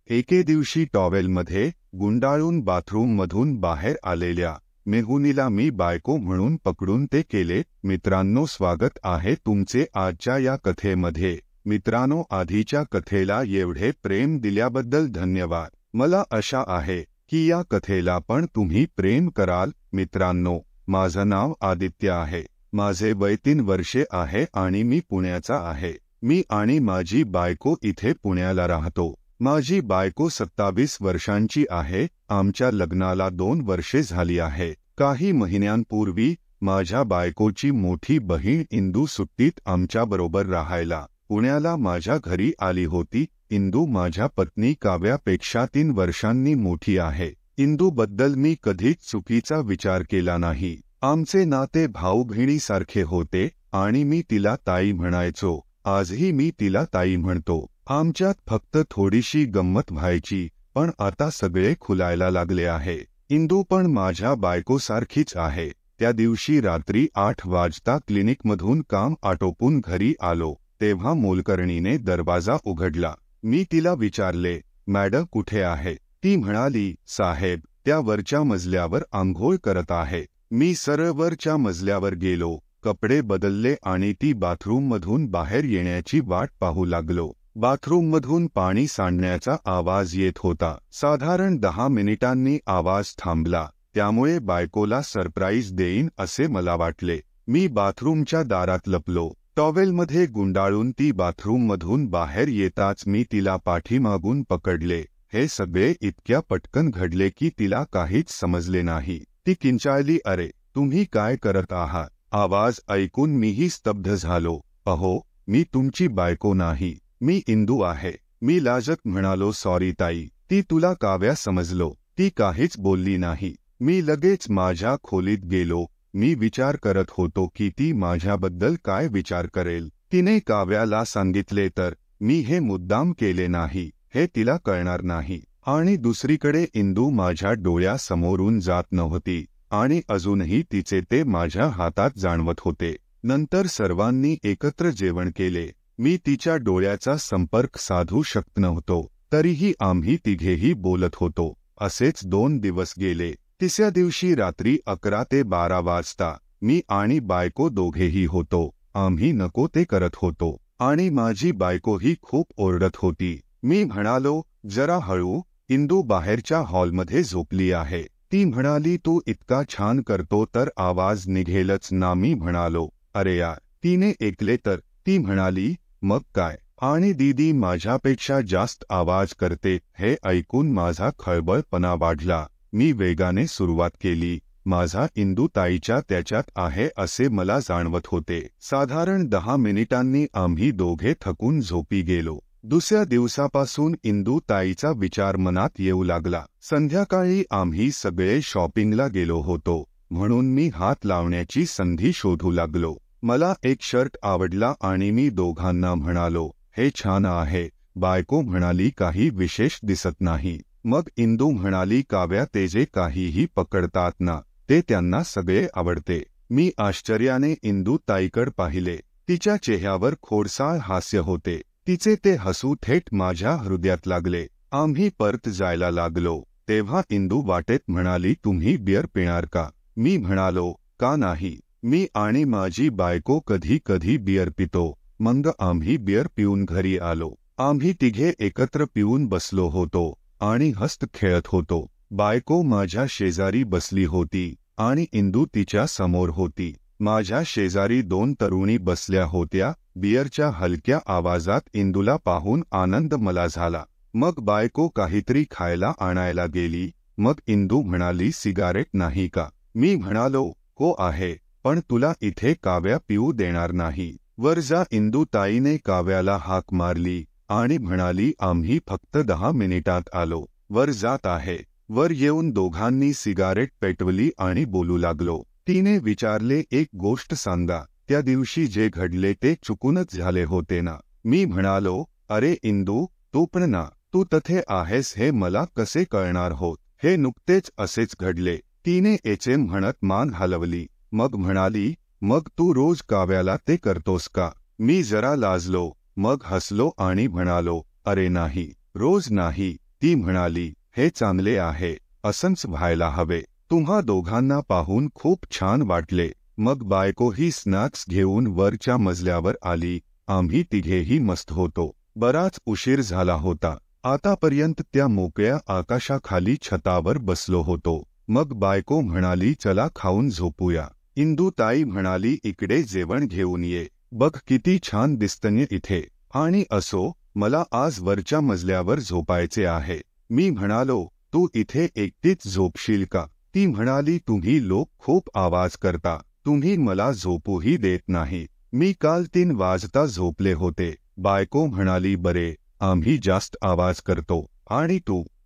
एके दिवशी टॉवेलमध्ये गुंडाळून बाथरूममधून बाहेर आलेल्या मेहुनीला मी बायको म्हणून पकडून ते केले. मित्रांनो, स्वागत आहे तुमचे आजच्या या कथेमध्ये. मित्रांनो, आधीच्या कथेला एवढे प्रेम दिल्याबद्दल धन्यवाद. मला आशा आहे की या कथेला पण तुम्ही प्रेम कराल. मित्रांनो, माझं नाव आदित्य आहे. माझे वय 3 वर्षे आहे आणि मी पुण्याचा आहे. मी आणि माझी बायको इथे पुण्याला राहतो. माझी बायको 27 वर्षांची आहे. आमच्या लग्नाला 2 वर्षे झाली आहे. काही महिन्यांपूर्वी माझ्या बायकोची मोठी बहीण इंदू सुट्टीत आमच्याबरोबर राहायला पुण्याला माझ्या घरी आली होती. इंदू माझ्या पत्नी काव्यापेक्षा 3 वर्षांनी मोठी आहे. इंदूबद्दल मी कधीच चुकीचा विचार केला नाही. आमचे नाते भाऊ बहिणीसारखे होते आणि मी तिला ताई म्हणायचो. आजही मी तिला ताई म्हणतो. आमच्यात फक्त थोडीशी गंमत व्हायची, पण आता सगळे खुलायला लागले आहे. इंदू पण माझ्या बायकोसारखीच आहे. त्या दिवशी रात्री 8 वाजता क्लिनिकमधून काम आटोपून घरी आलो तेव्हा मोलकरणीने दरवाजा उघडला. मी तिला विचारले, मॅडम कुठे आहे? ती म्हणाली, साहेब त्या वरच्या मजल्यावर आंघोळ करत आहे. मी सरळ वरच्या मजल्यावर गेलो, कपडे बदलले आणि ती बाथरूममधून बाहेर येण्याची वाट पाहू लागलो. बाथरूममधून पाणी सांडण्याचा आवाज येत होता. साधारण 10 मिनिटांनी आवाज थांबला. त्यामुळे बायकोला सरप्राईज देईन असे मला वाटले. मी बाथरूमच्या दारात लपलो. टॉवेलमध्ये गुंडाळून ती बाथरूममधून बाहेर येताच मी तिला पाठीमागून पकडले. हे सगळे इतक्या पटकन घडले की तिला काहीच समजले नाही. ती किंचाळली, अरे तुम्ही काय करत आहात? आवाज ऐकून मीही स्तब्ध झालो. अहो, मी तुमची बायको नाही, मी इंदू आहे. मी लाजत म्हणालो, सॉरी ताई. ती तुला काव्या समजलो. ती काहीच बोलली नाही. मी लगेच माझ्या खोलीत गेलो. मी विचार करत होतो की ती माझ्याबद्दल काय विचार करेल. तिने काव्याला सांगितले तर मी हे मुद्दाम केले नाही हे तिला कळणार नाही. आणि दुसरीकडे इंदू माझ्या डोळ्यासमोरून जात नव्हती आणि अजूनही तिचे ते माझ्या हातात जाणवत होते. नंतर सर्वांनी एकत्र जेवण केले. मी तिच्या डोळ्याचा संपर्क साधू शकत नव्हतो, तरीही आम्ही तिघेही बोलत होतो. असेच 2 दिवस गेले. तिसऱ्या दिवशी रात्री 11 ते 12 वाजता मी आणि बायको दोघेही होतो. आम्ही नको ते करत होतो आणि माझी बायकोही खूप ओरडत होती. मी म्हणालो, जरा हळू. इंदू बाहेरच्या हॉलमध्ये झोपली आहे. ती म्हणाली, तू इतका छान करतो तर आवाज निघेलच ना. मी म्हणालो, अरे यार. तिने ऐकले तर ती म्हणाली, मग काय? आणि दीदी माझ्यापेक्षा जास्त आवाज करते. हे ऐकून माझा खळबळपणा वाढला. मी वेगाने सुरुवात केली. माझा इंदू ताईच्या त्याच्यात आहे असे मला जाणवत होते. साधारण 10 मिनिटांनी आम्ही दोघे थकून झोपी गेलो. दुसऱ्या दिवसापासून इंदू ताईचा विचार मनात येऊ लागला. संध्याकाळी आम्ही सगळे शॉपिंगला गेलो होतो, म्हणून मी हात लावण्याची संधी शोधू लागलो. मला एक शर्ट आवडला आणि मी दोघांना म्हणालो, हे छान आहे. बायको म्हणाली, काही विशेष दिसत नाही. मग इंदू म्हणाली, काव्या ते जे काहीही पकडतात ना, ते त्यांना सगळे आवडते. मी आश्चर्याने इंदू ताईकड पाहिले. तिच्या चेहऱ्यावर खोडसाळ हास्य होते. तिचे ते हसू थेट माझ्या हृदयात लागले. आम्ही परत जायला लागलो तेव्हा इंदू वाटेत म्हणाली, तुम्ही बियर पिणार का? मी म्हणालो, का नाही. मी आणि माझी बायको कधी कधी बियर पितो. मग आम्ही बियर पिऊन घरी आलो. आम्ही तिघे एकत्र पिऊन बसलो होतो आणि हसत खेळत होतो. बायको माझ्या शेजारी बसली होती आणि इंदू तिच्या समोर होती. माझ्या शेजारी 2 तरुणी बसल्या होत्या. बियरच्या हलक्या आवाजात इंदूला पाहून आनंद मला झाला. मग बायको काहीतरी खायला आणायला गेली. मग इंदू म्हणाली, सिगारेट नाही का? मी म्हणालो, हो आहे, पण तुला इथे काव्या पिऊ देणार नाही. वर जा. इंदू ताईने काव्याला हाक मारली आणि म्हणाली, आम्ही फक्त 10 मिनिटात आलो. वर जात आहे. वर येऊन दोघांनी सिगारेट पेटवली आणि बोलू लागलो. तिने विचारले, एक गोष्ट सांगा, त्या दिवशी जे घडले ते चुकूनच झाले होते ना? मी म्हणालो, अरे इंदू, तू पण ना, तू तथे आहेस हे मला कसे कळणार होत? हे नुकतेच असेच घडले. तिने एचएम म्हणत मान हलवली. मग म्हणाली, मग तू रोज काव्याला ते करतोस का? मी जरा लाजलो. मग हसलो आणि म्हणालो, अरे नाही, रोज नाही. ती म्हणाली, हे चांगले आहे, असंच व्हायला हवे. तुम्हा दोघांना पाहून खूप छान वाटले. मग बायकोही स्नॅक्स घेऊन वरच्या मजल्यावर आली. आम्ही तिघेही मस्त होतो. बराच उशीर झाला होता. आतापर्यंत त्या मोकळ्या आकाशाखाली छतावर बसलो होतो. मग बायको म्हणाली, चला खाऊन झोपूया. इंदुताई म्हणाली, इकडे जेवण घेऊन ये. बघ किती छान दिसतंय इथे. आणि असो, मला आज वरच्या मजल्यावर झोपायचे आहे. मी म्हणालो, तू इथे एकटीच झोपशील का? ती म्हणाली, तुम्ही लोक खूप आवाज करता. तुम्ही मला झोपूही देत नाही. मी काल 3 वाजता झोपले होते. बायको म्हणाली, बरे, आम्ही जास्त आवाज करतो. आणि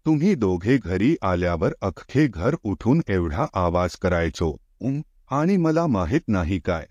तुम्ही दोघे घरी आल्यावर अख्खे घर उठून एवढा आवाज करायचो. आणि मला माहित नाही काय.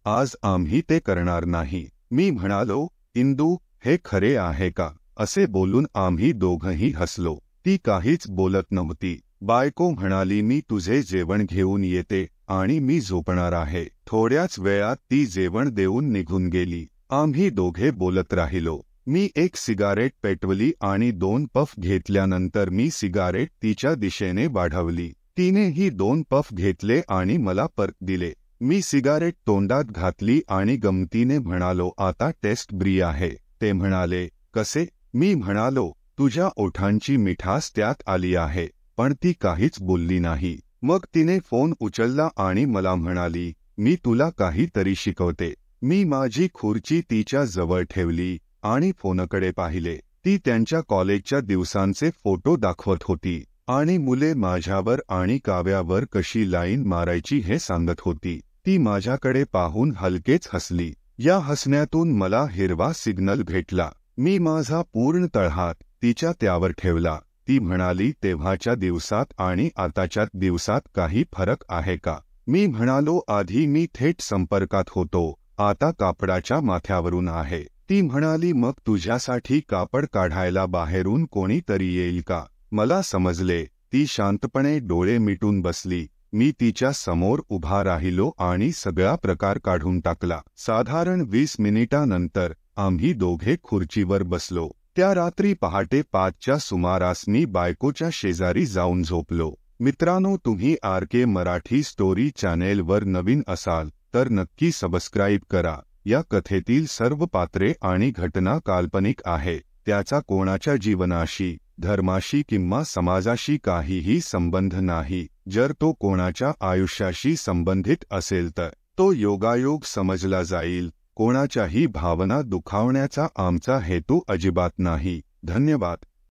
आज आम्ही ते करणार नाही. मी म्हणालो, इंदू, हे खरे आहे का? असे बोलून आम्ही दोघंही हसलो. ती काहीच बोलत नव्हती. बायको म्हणाली, मी तुझे जेवण घेऊन येते आणि मी झोपणार आहे. थोड्याच वेळात ती जेवण देऊन निघून गेली. आम्ही दोघे बोलत राहिलो. मी एक सिगारेट पेटवली आणि 2 पफ घेतल्यानंतर मी सिगारेट तिच्या दिशेने वाढवली. तिनेही 2 पफ घेतले आणि मला परत दिले. मी सिगारेट तोंडात घातली आणि गमतीने म्हणालो, आता टेस्ट ब्री आहे. ते म्हणाले, कसे? मी म्हणालो, तुझ्या ओठांची मिठास त्यात आली आहे. पण ती काहीच बोलली नाही. मग तिने फोन उचलला आणि मला म्हणाली, मी तुला काहीतरी शिकवते. मी माझी खुर्ची तिच्या जवळ ठेवली आणि फोनकडे पाहिले. ती त्यांच्या कॉलेजच्या दिवसांचे फोटो दाखवत होती आणि मुले माझ्यावर आणि काव्यावर कशी लाईन मारायची हे सांगत होती. ती माझ्याकडे पाहून हलकेच हसली. या हसण्यातून मला हिरवा सिग्नल भेटला. मी माझा पूर्ण तळहात तिच्या त्यावर ठेवला. ती म्हणाली, तेव्हाच्या दिवसात आणि आताच्या दिवसात काही फरक आहे का? मी म्हणालो, आधी मी थेट संपर्कात होतो, आता कापडाच्या माथ्यावरून आहे. ती म्हणाली, मग तुझ्यासाठी कापड काढायला बाहेरून कोणीतरी येईल का? मला समजले. ती शांतपणे डोळे मिटून बसली. मी तिच्या समोर उभा राहिलो आणि सगळा प्रकार काढून टाकला. साधारण 20 मिनिटांनंतर आम्ही दोघे खुर्चीवर बसलो. त्या रात्री पहाटे 5च्या सुमारास मी बायकोच्या शेजारी जाऊन झोपलो. मित्रांनो, तुम्ही RK मराठी स्टोरी चॅनेलवर नवीन असाल तर नक्की सबस्क्राईब करा. या कथेतील सर्व पात्रे आणि घटना काल्पनिक आहे. त्याचा कोणाच्या जीवनाशी, धर्माशी किंवा समाजाशी काहीही संबंध नाही. जर तो कोणाच्या आयुष्याशी संबंधित असेल तर तो योगायोग समजला जाईल. कोणाच्याही भावना दुखावण्याचा आमचा हेतू अजिबात नाही. धन्यवाद.